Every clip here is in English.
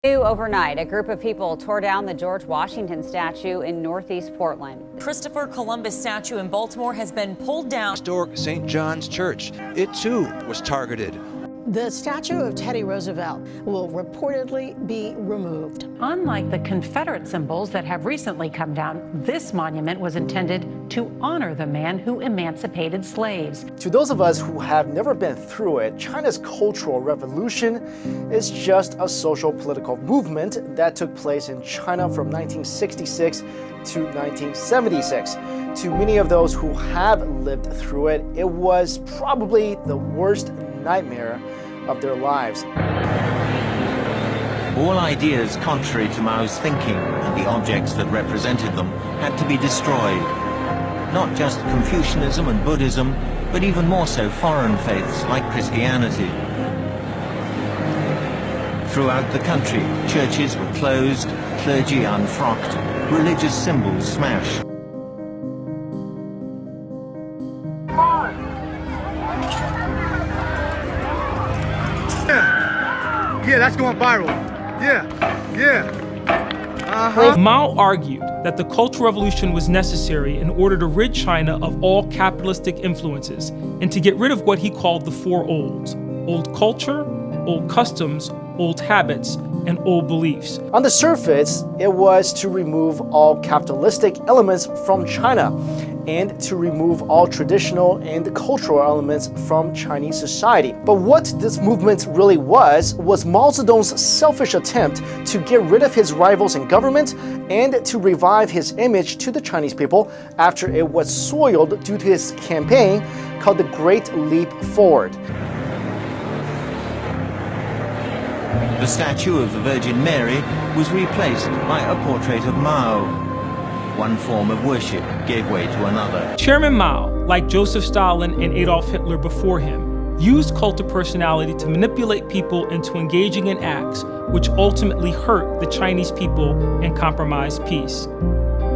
Overnight, a group of people tore down the George Washington statue in northeast Portland. Christopher Columbus statue in Baltimore has been pulled down. Historic St. John's Church, it too was targeted. The statue of Teddy Roosevelt will reportedly be removed. Unlike the Confederate symbols that have recently come down, this monument was intended to honor the man who emancipated slaves. To those of us who have never been through it, China's Cultural Revolution is just a social political movement that took place in China from 1966 to 1976. To many of those who have lived through it, it was probably the worst nightmare of their lives. All ideas contrary to Mao's thinking and the objects that represented them had to be destroyed. Not just Confucianism and Buddhism, but even more so foreign faiths like Christianity. Throughout the country, churches were closed, clergy unfrocked, religious symbols smashed. Yeah, that's going viral. Yeah. Mao argued that the Cultural Revolution was necessary in order to rid China of all capitalistic influences and to get rid of what he called the four olds: old culture, old customs, old habits, and old beliefs. On the surface, it was to remove all capitalistic elements from China and to remove all traditional and cultural elements from Chinese society. But what this movement really was Mao Zedong's selfish attempt to get rid of his rivals in government and to revive his image to the Chinese people after it was soiled due to his campaign called the Great Leap Forward. The statue of the Virgin Mary was replaced by a portrait of Mao. One form of worship gave way to another. Chairman Mao, like Joseph Stalin and Adolf Hitler before him, used cult of personality to manipulate people into engaging in acts which ultimately hurt the Chinese people and compromised peace.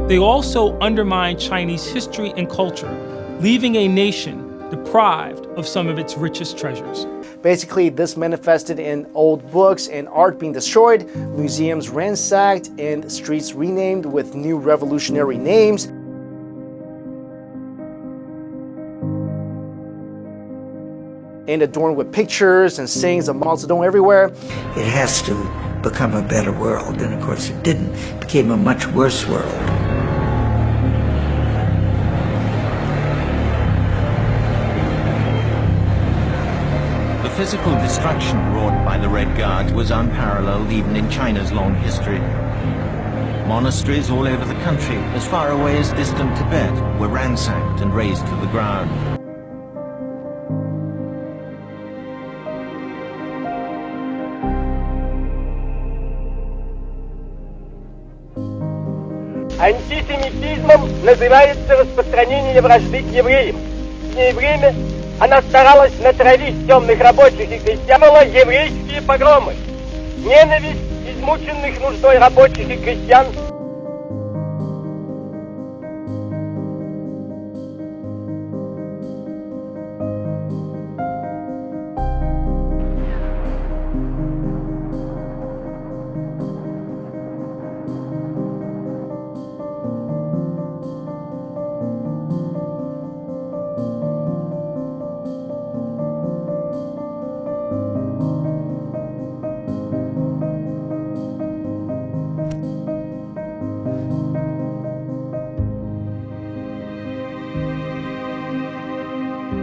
They also undermined Chinese history and culture, leaving a nation deprived of some of its richest treasures. Basically, this manifested in old books and art being destroyed, museums ransacked, and streets renamed with new revolutionary names. And adorned with pictures and sayings of Mao Zedong everywhere. It has to become a better world, and of course it didn't. It became a much worse world. The physical destruction wrought by the Red Guard was unparalleled even in China's long history. Monasteries all over the country, as far away as distant Tibet, were ransacked and razed to the ground. Антисемитизмом называется распространение вражды к евреям. В нее время она старалась натравить темных рабочих и крестьян, еврейские погромы. Ненависть измученных нуждой рабочих и крестьян